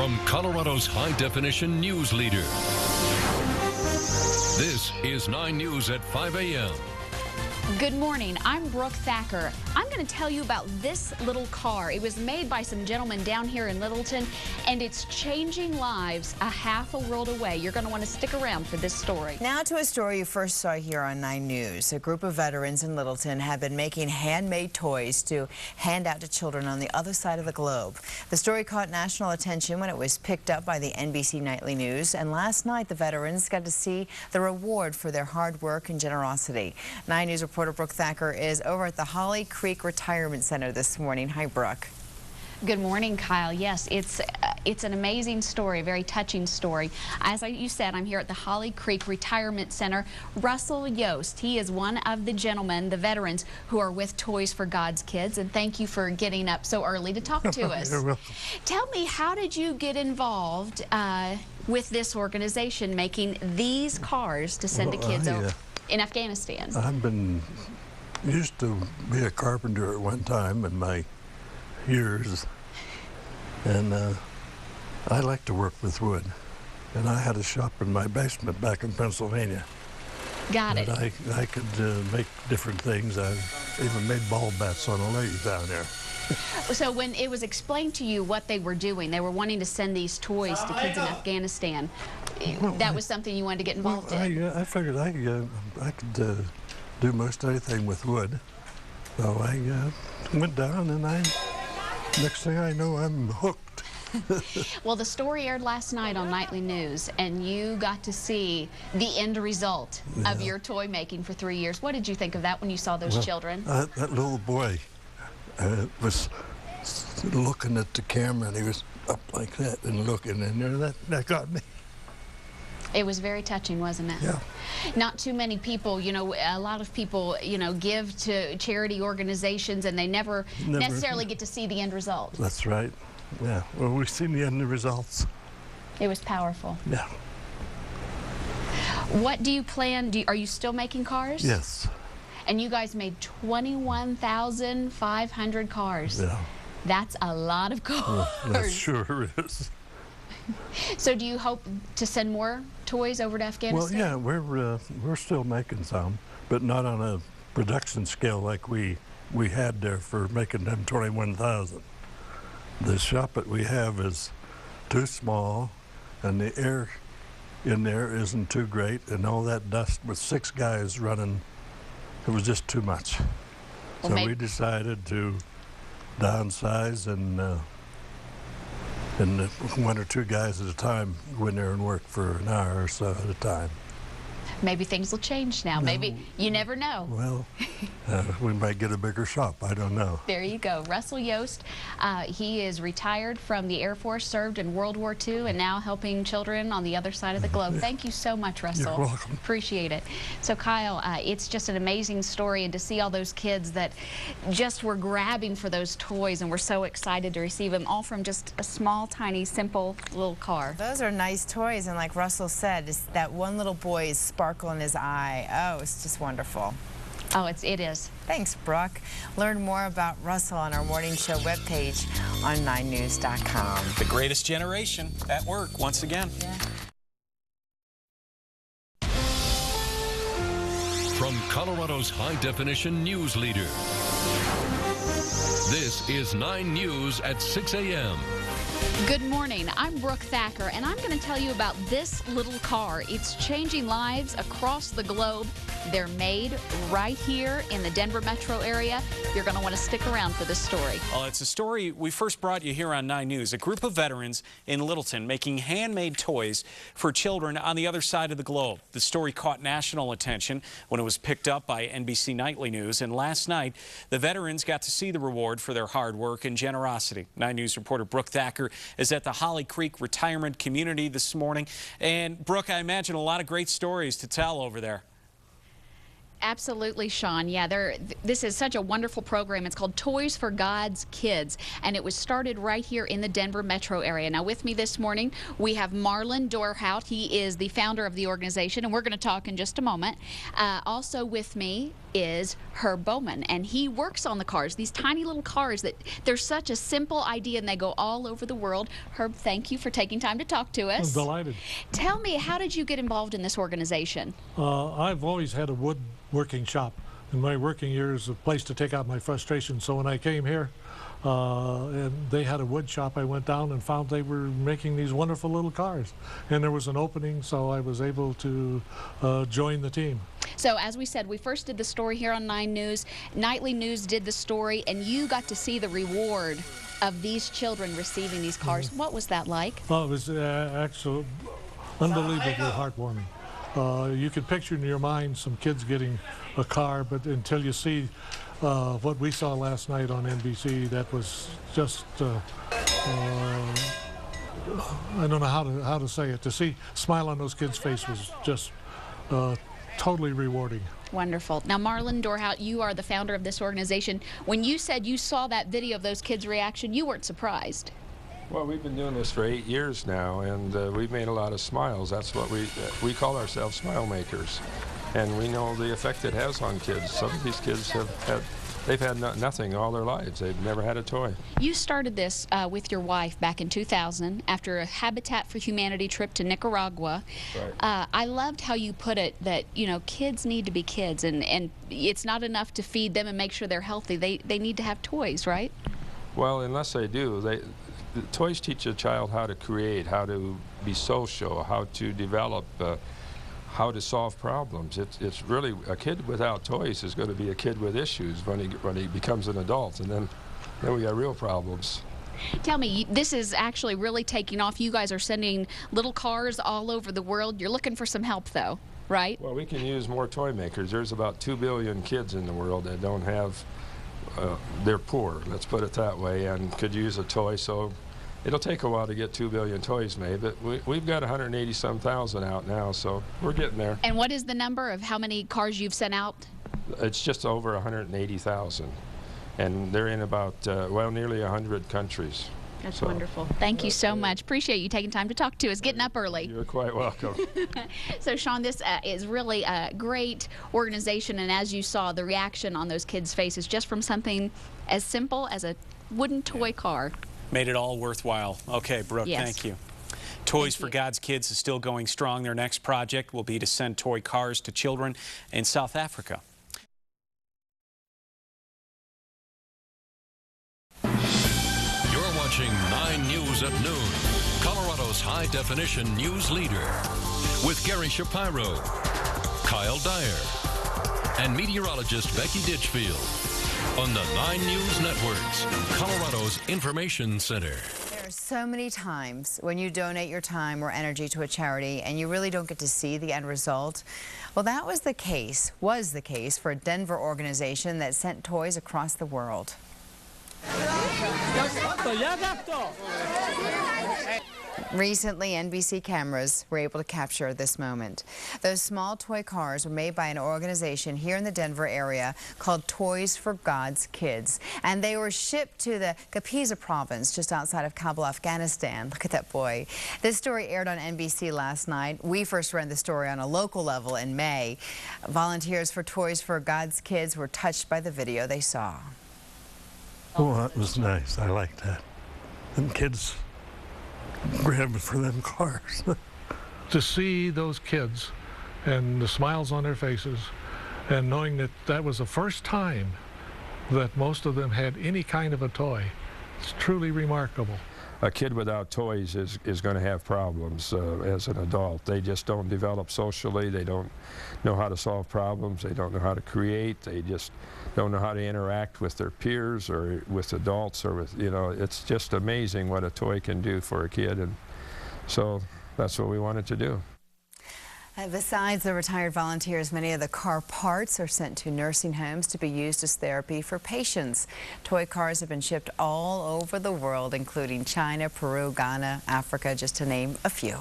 From Colorado's high-definition news leader, this is 9 News at 5 a.m. Good morning. I'm Brooke Thacker. I'm going to tell you about this little car. It was made by some gentlemen down here in Littleton, and it's changing lives a half a world away. You're going to want to stick around for this story. Now to a story you first saw here on 9 News. A group of veterans in Littleton have been making handmade toys to hand out to children on the other side of the globe. The story caught national attention when it was picked up by the NBC Nightly News, and last night the veterans got to see the reward for their hard work and generosity. 9 News reporter Brooke Thacker is over at the Holly Creek Retirement Center this morning. Hi, Brooke. Good morning, Kyle. Yes, it's an amazing story, a very touching story. As you said, I'm here at the Holly Creek Retirement Center. Russell Yost, he is one of the gentlemen, the veterans, who are with Toys for God's Kids, and thank you for getting up so early to talk to us. You're welcome. Tell me, how did you get involved with this organization, making these cars to send to kids over in Afghanistan? Used to be a carpenter at one time in my years, and I like to work with wood, and I had a shop in my basement back in Pennsylvania. Got it. I could make different things. I even made ball bats on a lathe down there. So when it was explained to you what they were doing, they were wanting to send these toys to kids in Afghanistan, that was something you wanted to get involved in? I figured I could do most anything with wood. So I went down, and next thing I know, I'm hooked. Well, the story aired last night on Nightly News, and you got to see the end result of your toy making for 3 years. What did you think of that when you saw those children? That little boy was looking at the camera, and he was up like that and looking, and that got me. It was very touching, wasn't it? Yeah. Not too many people, a lot of people, give to charity organizations, and they never necessarily get to see the end result. That's right. Yeah. Well, we've seen the end results. It was powerful. Yeah. What do you plan? Are you still making cars? Yes. And you guys made 21,500 cars. Yeah. That's a lot of cars. That sure is. So do you hope to send more toys over to Afghanistan? Well, yeah, we're still making some, but not on a production scale like we had there for making them 21,000. The shop that we have is too small, and the air in there isn't too great, and all that dust with 6 guys running, it was just too much. Well, so we decided to downsize and 1 or 2 guys at a time go in there and work for an hour or so at a time. Maybe things will change now. No. Maybe, you never know. Well, we might get a bigger shop. I don't know. There you go. Russell Yost, he is retired from the Air Force, served in World War II, and now helping children on the other side of the globe. Thank you so much, Russell. You're welcome. Appreciate it. So, Kyle, it's just an amazing story, and to see all those kids that just were grabbing for those toys, and we're so excited to receive them, all from just a small, tiny, simple little car. Those are nice toys, and like Russell said, that one little boy's sparkle in his eye. Oh, it's just wonderful. Oh, it is. Thanks, Brooke. Learn more about Russell on our morning show webpage on 9news.com. The greatest generation at work once again. Yeah. From Colorado's high-definition news leader, this is 9 News at 6 a.m. Good morning. I'm Brooke Thacker, and I'm going to tell you about this little car. It's changing lives across the globe. They're made right here in the Denver metro area. You're going to want to stick around for this story. Well, it's a story we first brought you here on 9 News. A group of veterans in Littleton making handmade toys for children on the other side of the globe. The story caught national attention when it was picked up by NBC Nightly News, and last night the veterans got to see the reward for their hard work and generosity. 9 News reporter Brooke Thacker is at the Holly Creek Retirement Community this morning. And Brooke, I imagine a lot of great stories to tell over there. Absolutely, Sean. Yeah, this is such a wonderful program. It's called Toys for God's Kids, and it was started right here in the Denver metro area. Now, with me this morning, we have Marlon Dorhout. He is the founder of the organization, and we're going to talk in just a moment. Also with me is Herb Bowman, and he works on the cars, these tiny little cars that they're such a simple idea and they go all over the world. Herb, thank you for taking time to talk to us. I'm delighted. Tell me, how did you get involved in this organization? I've always had a woodworking shop. In my working years, a place to take out my frustration. So when I came here and they had a wood shop, I went down and found they were making these wonderful little cars. And there was an opening, so I was able to join the team. So as we said, we first did the story here on 9 News. Nightly News did the story, and you got to see the reward of these children receiving these cars. What was that like? Oh, it was actually unbelievably heartwarming. You could picture in your mind some kids getting a car, but until you see what we saw last night on NBC, that was just, I don't know how to say it. To see smile on those kids' face was just totally rewarding. Wonderful. Now, Marlon Dorhout, you are the founder of this organization. When you said you saw that video of those kids' reaction, you weren't surprised. Well, we've been doing this for 8 years now, and we've made a lot of smiles. That's what we call ourselves smile makers, and we know the effect it has on kids. Some of these kids they've had nothing all their lives. They've never had a toy. You started this with your wife back in 2000 after a Habitat for Humanity trip to Nicaragua. Right. I loved how you put it that, you know, kids need to be kids, and it's not enough to feed them and make sure they're healthy. They need to have toys, right? Well, unless they do, the toys teach a child how to create, how to be social, how to develop, how to solve problems. It's really, a kid without toys is going to be a kid with issues when he becomes an adult, and then we got real problems. Tell me, this is actually really taking off. You guys are sending little cars all over the world. You're looking for some help, though, right? Well, we can use more toy makers. There's about 2 billion kids in the world that don't have, they're poor, let's put it that way, and could use a toy. So it'll take a while to get 2 billion toys made, but we've got 180-some thousand out now, so we're getting there. And what is the number of how many cars you've sent out? It's just over 180,000, and they're in about, well, nearly 100 countries. That's wonderful. Thank you so much. Appreciate you taking time to talk to us, getting up early. You're quite welcome. So, Sean, this is really a great organization, and as you saw, the reaction on those kids' faces just from something as simple as a wooden toy car. Made it all worthwhile. Okay, Brooke, Yes. thank you. Toys for God's Kids is still going strong. Their next project will be to send toy cars to children in South Africa. You're watching 9 News at noon, Colorado's high-definition news leader, with Gary Shapiro, Kyle Dyer, and meteorologist Becky Ditchfield on the 9 News Networks, Colorado's Information Center. There are so many times when you donate your time or energy to a charity and you really don't get to see the end result. Well, that was the case for a Denver organization that sent toys across the world. Recently, NBC cameras were able to capture this moment. Those small toy cars were made by an organization here in the Denver area called Toys for God's Kids, and they were shipped to the Kapisa province just outside of Kabul, Afghanistan. Look at that boy. This story aired on NBC last night. We first ran the story on a local level in May. Volunteers for Toys for God's Kids were touched by the video they saw. Oh, that was nice. I like that. Them kids grabbing for them cars. To see those kids and the smiles on their faces and knowing that that was the first time that most of them had any kind of a toy, it's truly remarkable. A kid without toys is going to have problems as an adult. They just don't develop socially. They don't know how to solve problems. They don't know how to create. They just don't know how to interact with their peers or with adults or with, you know, it's just amazing what a toy can do for a kid. And so that's what we wanted to do. Besides the retired volunteers, many of the car parts are sent to nursing homes to be used as therapy for patients. Toy cars have been shipped all over the world, including China, Peru, Ghana, Africa, just to name a few.